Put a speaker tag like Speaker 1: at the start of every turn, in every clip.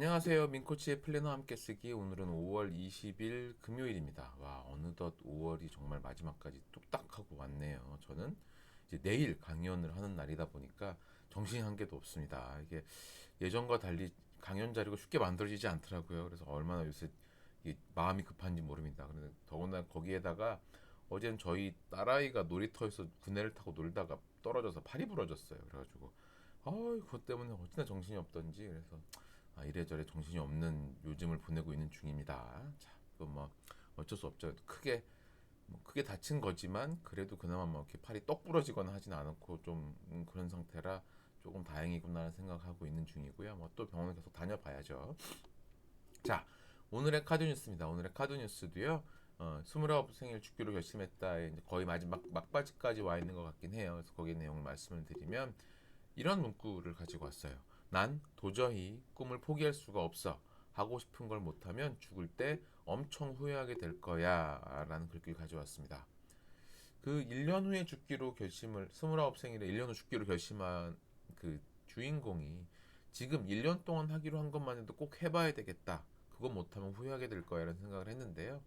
Speaker 1: 안녕하세요. 민코치의 플래너 함께 쓰기. 오늘은 5월 20일 금요일입니다. 와, 어느덧 5월이 정말 마지막까지 뚝딱 하고 왔네요. 저는 이제 내일 강연을 하는 날이다 보니까 정신이 한 개도 없습니다. 이게 예전과 달리 강연 자리가 쉽게 만들어지지 않더라고요. 그래서 얼마나 요새 이게 마음이 급한지 모릅니다. 그런데 더구나 거기에다가 어제는 저희 딸아이가 놀이터에서 그네를 타고 놀다가 떨어져서 팔이 부러졌어요. 그래가지고 그것 때문에 어찌나 정신이 없던지. 그래서 이래저래 정신이 없는 요즘을 보내고 있는 중입니다. 자, 그뭐 어쩔 수 없죠. 크게 다친 거지만 그래도 그나마 뭐 이렇게 팔이 떡 부러지거나 하진 않았고 좀 그런 상태라 조금 다행이구나 생각하고 있는 중이고요. 뭐 또 병원을 계속 다녀봐야죠. 자, 오늘의 카드 뉴스입니다. 오늘의 카드 뉴스도요. 29 생일 축기로 결심했다. 이제 거의 마지막 막바지까지 와 있는 것 같긴 해요. 그래서 거기에 내용을 말씀을 드리면 이런 문구를 가지고 왔어요. 난 도저히 꿈을 포기할 수가 없어. 하고 싶은 걸 못하면 죽을 때 엄청 후회하게 될 거야. 라는 글귀를 가져왔습니다. 그 1년 후에 죽기로 결심을, 29생일에 1년 후 죽기로 결심한 그 주인공이 지금 1년 동안 하기로 한 것만 해도 꼭 해봐야 되겠다. 그거 못하면 후회하게 될 거야. 라는 생각을 했는데요.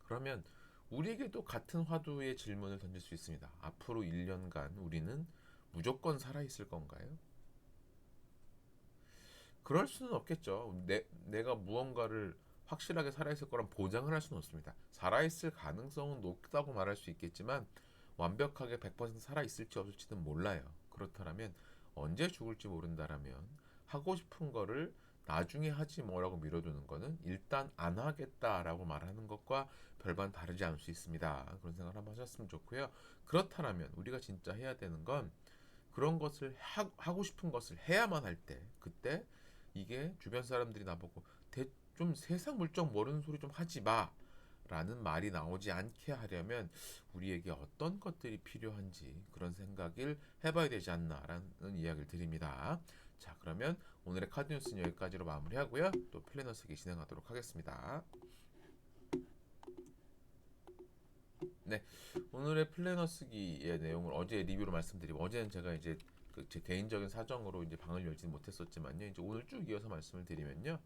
Speaker 1: 그러면 우리에게도 같은 화두의 질문을 던질 수 있습니다. 앞으로 1년간 우리는 무조건 살아있을 건가요? 그럴 수는 없겠죠. 내가 무언가를 확실하게 살아있을 거란 보장을 할 수는 없습니다. 살아있을 가능성은 높다고 말할 수 있겠지만 완벽하게 100% 살아있을지 없을지는 몰라요. 그렇다면 언제 죽을지 모른다라면 하고 싶은 거를 나중에 하지 뭐라고 미뤄두는 거는 일단 안 하겠다라고 말하는 것과 별반 다르지 않을 수 있습니다. 그런 생각을 한번 하셨으면 좋고요. 그렇다면 우리가 진짜 해야 되는 건 그런 것을 하고 싶은 것을 해야만 할 때, 그때 이게 주변 사람들이 나보고 좀 세상 물정 모르는 소리 좀 하지 마 라는 말이 나오지 않게 하려면 우리에게 어떤 것들이 필요한지 그런 생각을 해봐야 되지 않나라는 이야기를 드립니다. 자, 그러면 오늘의 카드 뉴스는 여기까지로 마무리하고요. 또 플래너 쓰기 진행하도록 하겠습니다. 네, 오늘의 플래너 쓰기의 내용을 어제 리뷰로 말씀드리고 어제는 제가 이제 그제 개인적인 사정으로 이제 방을 열지 못했었지만요. 이제 오늘 쭉 이어서 말씀을 드리면요.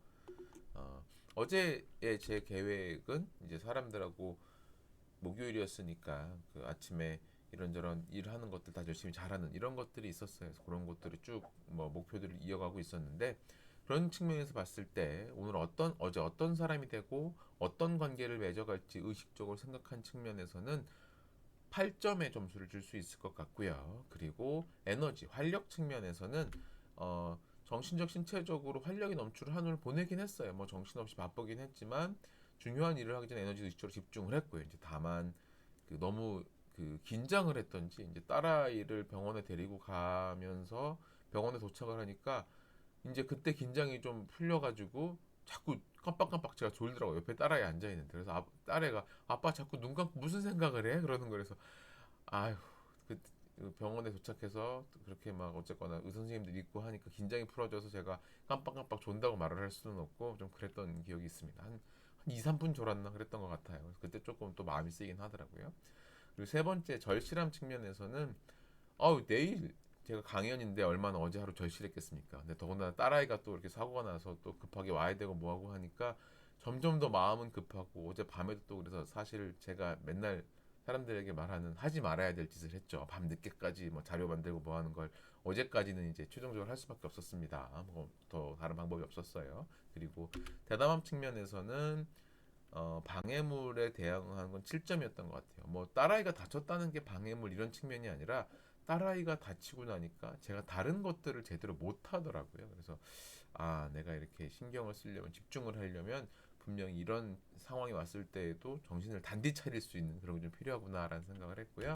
Speaker 1: 어제의 제 계획은 이제 사람들하고 목요일이었으니까 그 아침에 이런저런 일하는 것들 다 열심히 잘하는 이런 것들이 있었어요. 그래서 그런 것들을 쭉 뭐 목표들을 이어가고 있었는데 그런 측면에서 봤을 때 오늘 어제 어떤 사람이 되고 어떤 관계를 맺어갈지 의식적으로 생각한 측면에서는 8점의 점수를 줄 수 있을 것 같고요. 그리고 에너지, 활력 측면에서는 정신적, 신체적으로 활력이 넘치는 한 해를 보내긴 했어요. 뭐 정신없이 바쁘긴 했지만 중요한 일을 하기 전에 에너지 의식적으로 집중을 했고요. 이제 다만 너무 긴장을 했던지 이제 딸아이를 병원에 데리고 가면서 병원에 도착을 하니까 이제 그때 긴장이 좀 풀려가지고 자꾸 깜빡깜빡 제가 졸더라고요. 옆에 딸아이 앉아 있는데 그래서 딸애가 아빠 자꾸 눈 감고 무슨 생각을 해? 그러는 거라서 아휴 그 병원에 도착해서 그렇게 막 어쨌거나 의사 선생님들 있고 하니까 긴장이 풀어져서 제가 깜빡깜빡 존다고 말을 할 수는 없고 좀 그랬던 기억이 있습니다. 한 2, 3분 졸았나 그랬던 것 같아요. 그래서 그때 조금 또 마음이 쓰이긴 하더라고요. 그리고 세 번째 절실함 측면에서는 내일 제가 강연인데 얼마나 어제 하루 절실했겠습니까. 근데 더군다나 딸아이가 또 이렇게 사고가 나서 또 급하게 와야 되고 뭐하고 하니까 점점 더 마음은 급하고 어제 밤에도 또 그래서 사실 제가 맨날 사람들에게 말하는 하지 말아야 될 짓을 했죠. 밤 늦게까지 뭐 자료 만들고 뭐 하는 걸 어제까지는 이제 최종적으로 할 수밖에 없었습니다. 뭐 더 다른 방법이 없었어요. 그리고 대담함 측면에서는 방해물에 대응하는 건 7점이었던 것 같아요. 뭐 딸아이가 다쳤다는 게 방해물 이런 측면이 아니라 딸아이가 다치고 나니까 제가 다른 것들을 제대로 못 하더라고요. 그래서 내가 이렇게 신경을 쓰려면 집중을 하려면 분명히 이런 상황이 왔을 때에도 정신을 단디 차릴 수 있는 그런 게 좀 필요하구나라는 생각을 했고요.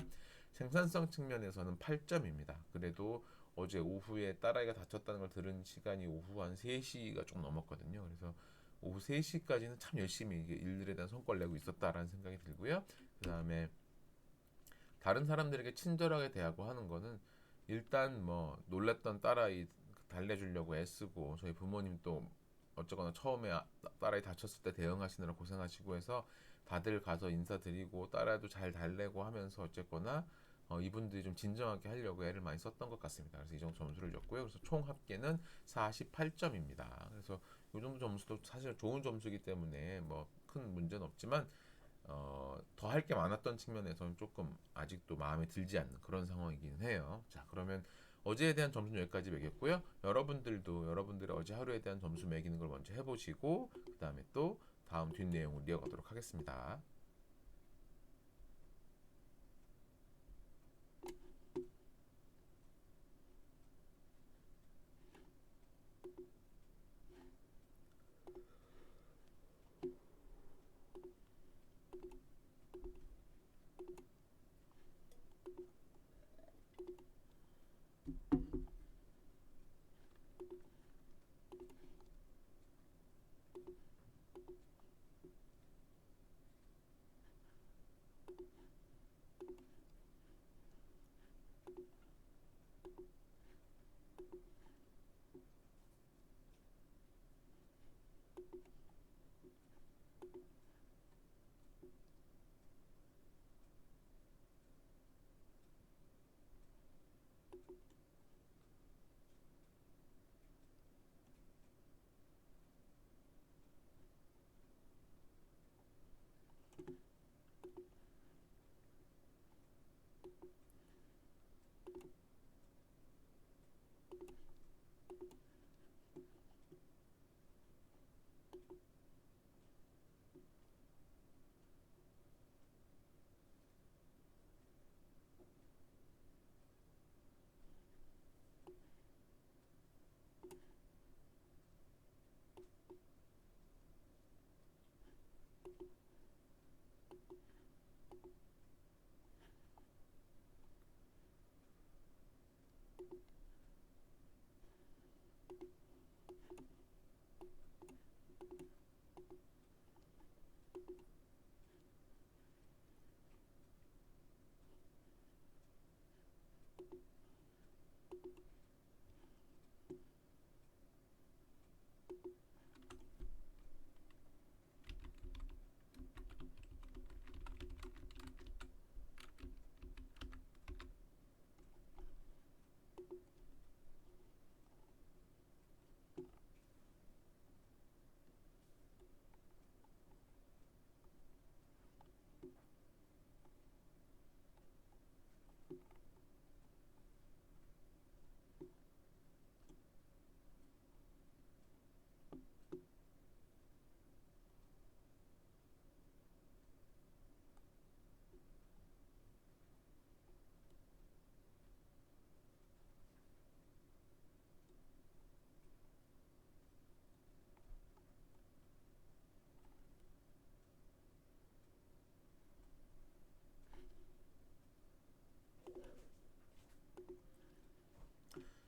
Speaker 1: 생산성 측면에서는 8점입니다. 그래도 어제 오후에 딸아이가 다쳤다는 걸 들은 시간이 오후 한 3시가 좀 넘었거든요. 그래서 오후 3시까지는 참 열심히 일들에 대한 성과를 내고 있었다라는 생각이 들고요. 그 다음에 다른 사람들에게 친절하게 대하고 하는 거는 일단 뭐 놀랬던 딸아이 달래주려고 애쓰고 저희 부모님 또 어쩌거나 처음에 딸아이 다쳤을 때 대응하시느라 고생하시고 해서 다들 가서 인사드리고 딸아이도 잘 달래고 하면서 어쨌거나 이분들이 좀 진정하게 하려고 애를 많이 썼던 것 같습니다. 그래서 이 정도 점수를 줬고요. 그래서 총 합계는 48점입니다. 그래서 이 정도 점수도 사실 좋은 점수이기 때문에 뭐 큰 문제는 없지만 더 할 게 많았던 측면에서는 조금 아직도 마음에 들지 않는 그런 상황이긴 해요. 자, 그러면 어제에 대한 점수는 여기까지 매겼고요. 여러분들도 여러분들의 어제 하루에 대한 점수 매기는 걸 먼저 해보시고 그 다음에 또 다음 뒷내용을 이어가도록 하겠습니다.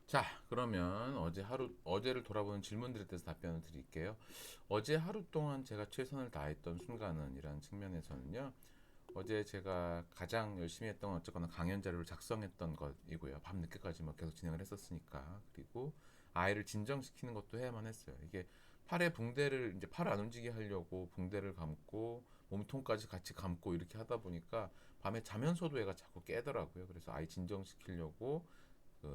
Speaker 1: 자, 그러면 어제를 돌아보는 질문들에 대해서 답변을 드릴게요. 어제 하루 동안 제가 최선을 다했던 순간은이라는 측면에서는요. 어제 제가 가장 열심히 했던 건 어쨌거나 강연 자료를 작성했던 것이고요. 밤 늦게까지 막 계속 진행을 했었으니까. 그리고 아이를 진정시키는 것도 해야만 했어요. 이게 팔에 붕대를 이제 팔을 안 움직이게 하려고 붕대를 감고 몸통까지 같이 감고 이렇게 하다 보니까 밤에 자면서도 애가 자꾸 깨더라고요. 그래서 아이 진정시키려고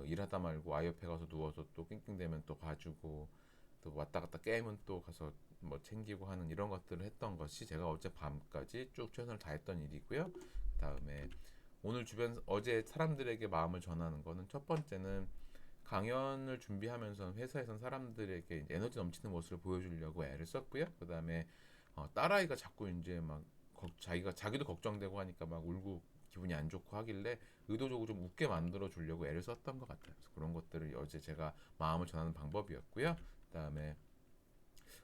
Speaker 1: 일하다 말고 아이 옆에 가서 누워서 또 낑낑대면 또 봐주고 또 왔다 갔다 게임은 또 가서 뭐 챙기고 하는 이런 것들을 했던 것이 제가 어제 밤까지 쭉 최선을 다했던 일이고요. 그다음에 오늘 주변 어제 사람들에게 마음을 전하는 거는 첫 번째는 강연을 준비하면서 회사에선 사람들에게 에너지 넘치는 모습을 보여주려고 애를 썼고요. 그다음에 딸아이가 자꾸 이제 막 자기도 걱정되고 하니까 막 울고 기분이 안 좋고 하길래 의도적으로 좀 웃게 만들어 주려고 애를 썼던 것 같아요. 그래서 그런 것들을 어제 제가 마음을 전하는 방법이었고요. 그다음에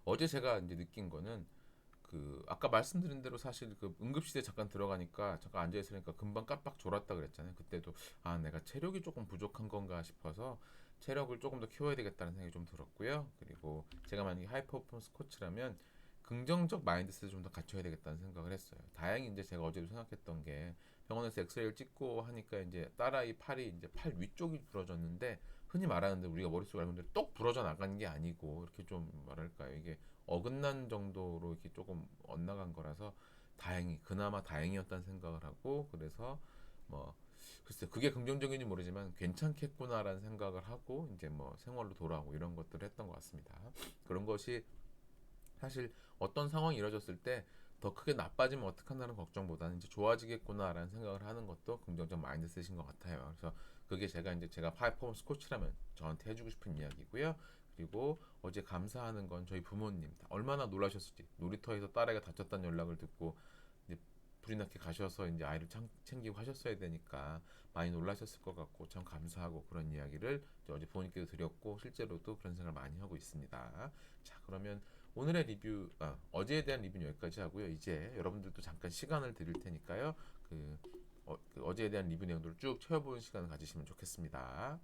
Speaker 1: 어제 제가 이제 느낀 거는 아까 말씀드린 대로 사실 응급실에 잠깐 들어가니까 잠깐 앉아 있으니까 금방 깜빡 졸았다 그랬잖아요. 그때도 내가 체력이 조금 부족한 건가 싶어서 체력을 조금 더 키워야 되겠다는 생각이 좀 들었고요. 그리고 제가 만약에 하이 퍼포먼스 코치라면 긍정적 마인드셋을 좀 더 갖춰야 되겠다는 생각을 했어요. 다행히 이제 제가 어제도 생각했던 게 병원에서 엑스레이를 찍고 하니까 이제 딸아이 팔이 이제 팔 위쪽이 부러졌는데 흔히 말하는데 우리가 머릿속에 알고 있는데 똑 부러져 나간 게 아니고 이렇게 좀 뭐랄까요 이게 어긋난 정도로 이렇게 조금 엇나간 거라서 다행히 그나마 다행이었다는 생각을 하고 그래서 뭐 글쎄 그게 긍정적인지 모르지만 괜찮겠구나라는 생각을 하고 이제 뭐 생활로 돌아오고 이런 것들을 했던 것 같습니다. 그런 것이 사실 어떤 상황이 이루어졌을 때 더 크게 나빠지면 어떡한다는 걱정보다는 이제 좋아지겠구나라는 생각을 하는 것도 긍정적 마인드셋인 것 같아요. 그래서 그게 제가 하이퍼포먼스 코치라면 저한테 해주고 싶은 이야기고요. 그리고 어제 감사하는 건 저희 부모님 얼마나 놀라셨을지 놀이터에서 딸아이가 다쳤다는 연락을 듣고 이제 불이 나게 가셔서 이제 아이를 챙기고 하셨어야 되니까 많이 놀라셨을 것 같고 참 감사하고 그런 이야기를 어제 부모님께도 드렸고 실제로도 그런 생각을 많이 하고 있습니다. 자 그러면 오늘의 어제에 대한 리뷰는 여기까지 하고요. 이제 여러분들도 잠깐 시간을 드릴 테니까요. 그 어제에 대한 리뷰 내용들을 쭉 채워보는 시간을 가지시면 좋겠습니다.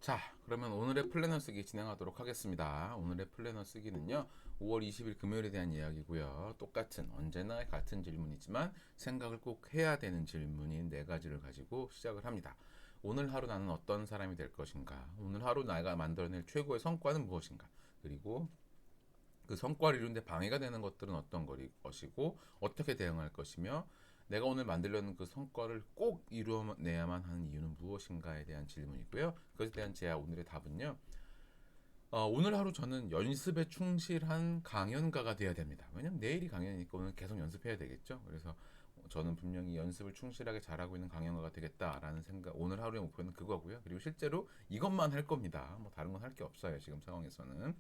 Speaker 1: 자, 그러면 오늘의 플래너 쓰기 진행하도록 하겠습니다. 오늘의 플래너 쓰기는요, 5월 20일 금요일에 대한 이야기고요. 언제나 같은 질문이지만 생각을 꼭 해야 되는 질문인 네 가지를 가지고 시작을 합니다. 오늘 하루 나는 어떤 사람이 될 것인가? 오늘 하루 내가 만들어낼 최고의 성과는 무엇인가? 그리고 그 성과를 이루는데 방해가 되는 것들은 어떤 것이고 어떻게 대응할 것이며 내가 오늘 만들려는 그 성과를 꼭 이루어내야만 하는 이유는 무엇인가에 대한 질문이고요. 그것에 대한 제 오늘의 답은요. 오늘 하루 저는 연습에 충실한 강연가가 되어야 됩니다. 왜냐면 내일이 강연이니까 오늘 계속 연습해야 되겠죠. 그래서 저는 분명히 연습을 충실하게 잘하고 있는 강연가가 되겠다라는 생각. 오늘 하루의 목표는 그거고요. 그리고 실제로 이것만 할 겁니다. 뭐 다른 건 할 게 없어요. 지금 상황에서는.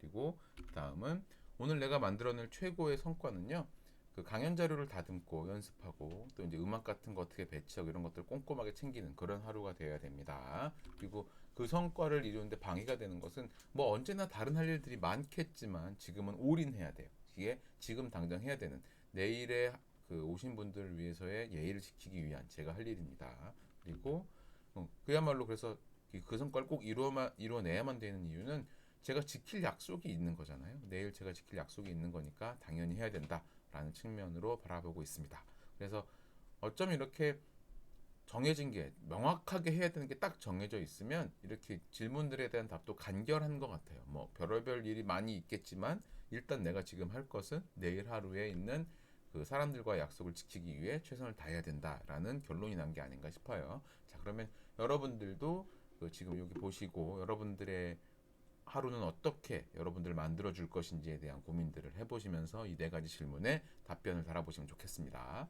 Speaker 1: 그리고 다음은 오늘 내가 만들어낼 최고의 성과는요. 그 강연 자료를 다듬고 연습하고 또 이제 음악 같은 거 어떻게 배치하고 이런 것들 꼼꼼하게 챙기는 그런 하루가 되어야 됩니다. 그리고 그 성과를 이루는데 방해가 되는 것은 뭐 언제나 다른 할 일들이 많겠지만 지금은 올인해야 돼요. 이게 지금 당장 해야 되는 내일의 그 오신 분들을 위해서의 예의를 지키기 위한 제가 할 일입니다. 그리고 그야말로 그래서 그 성과를 꼭 이뤄내야만 되는 이유는 제가 지킬 약속이 있는 거잖아요. 내일 제가 지킬 약속이 있는 거니까 당연히 해야 된다라는 측면으로 바라보고 있습니다. 그래서 어쩜 이렇게 정해진 게 명확하게 해야 되는 게 딱 정해져 있으면 이렇게 질문들에 대한 답도 간결한 것 같아요. 뭐 별의별 일이 많이 있겠지만 일단 내가 지금 할 것은 내일 하루에 있는 그 사람들과 약속을 지키기 위해 최선을 다해야 된다라는 결론이 난 게 아닌가 싶어요. 자, 그러면 여러분들도 그 지금 여기 보시고 여러분들의 하루는 어떻게 여러분들 만들어 줄 것인지에 대한 고민들을 해보시면서 이 네 가지 질문에 답변을 달아보시면 좋겠습니다.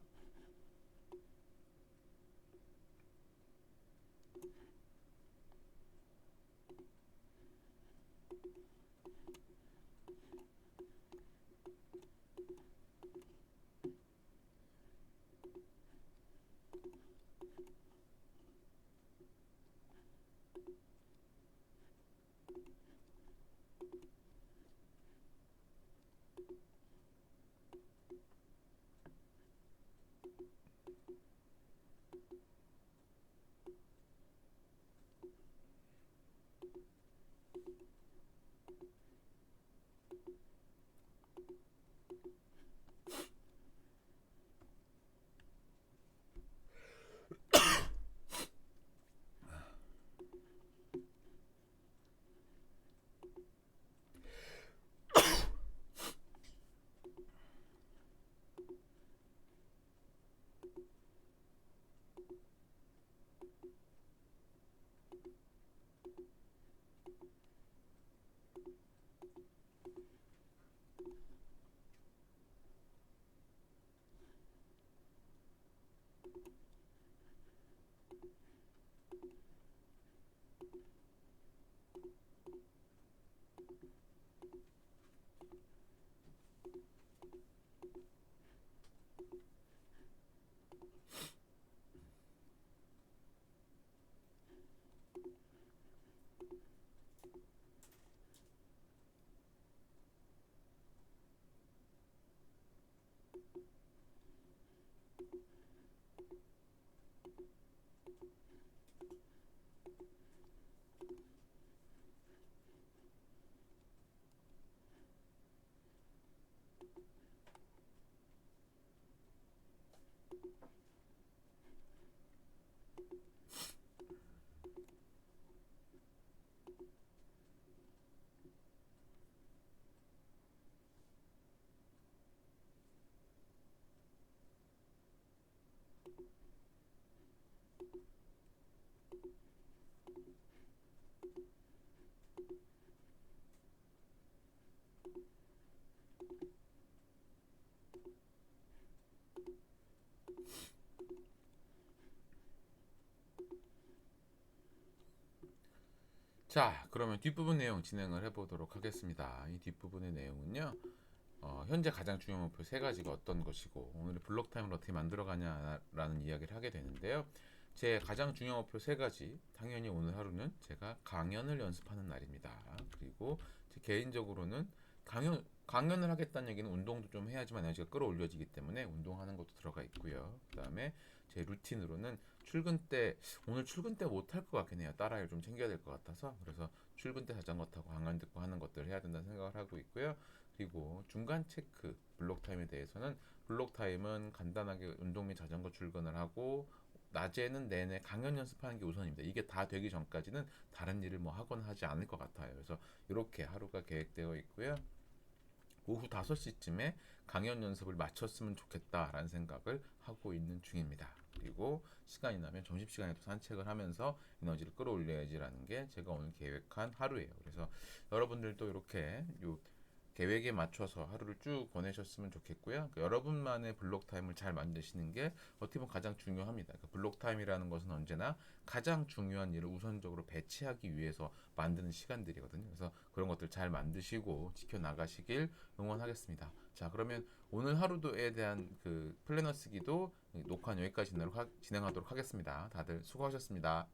Speaker 1: 자, 그러면 뒷부분 내용 진행을 해보도록 하겠습니다. 이 뒷부분의 내용은요, 현재 가장 중요한 목표 세 가지가 어떤 것이고, 오늘의 블록 타임을 어떻게 만들어가냐라는 이야기를 하게 되는데요. 제 가장 중요한 목표 세 가지, 당연히 오늘 하루는 제가 강연을 연습하는 날입니다. 그리고 제 개인적으로는 강연을 하겠다는 얘기는 운동도 좀 해야지만 에너지가 끌어올려지기 때문에 운동하는 것도 들어가 있고요. 그 다음에 제 루틴으로는 오늘 출근 때 못 할 것 같긴 해요. 딸아이를 좀 챙겨야 될 것 같아서. 그래서 출근 때 자전거 타고 강연 듣고 하는 것들을 해야 된다는 생각을 하고 있고요. 그리고 중간 체크 블록 타임에 대해서는 블록 타임은 간단하게 운동 및 자전거 출근을 하고 낮에는 내내 강연 연습하는 게 우선입니다. 이게 다 되기 전까지는 다른 일을 뭐 하거나 하지 않을 것 같아요. 그래서 이렇게 하루가 계획되어 있고요. 오후 5시쯤에 강연 연습을 마쳤으면 좋겠다라는 생각을 하고 있는 중입니다. 그리고 시간이 나면 점심시간에도 산책을 하면서 에너지를 끌어올려야지라는 게 제가 오늘 계획한 하루예요. 그래서 여러분들도 이렇게 요 계획에 맞춰서 하루를 쭉 보내셨으면 좋겠고요. 여러분만의 블록 타임을 잘 만드시는 게 어떻게 보면 가장 중요합니다. 블록 타임이라는 것은 언제나 가장 중요한 일을 우선적으로 배치하기 위해서 만드는 시간들이거든요. 그래서 그런 것들 잘 만드시고 지켜나가시길 응원하겠습니다. 자, 그러면 오늘 하루도에 대한 그 플래너 쓰기도 녹화는 여기까지 진행하도록 하겠습니다. 다들 수고하셨습니다.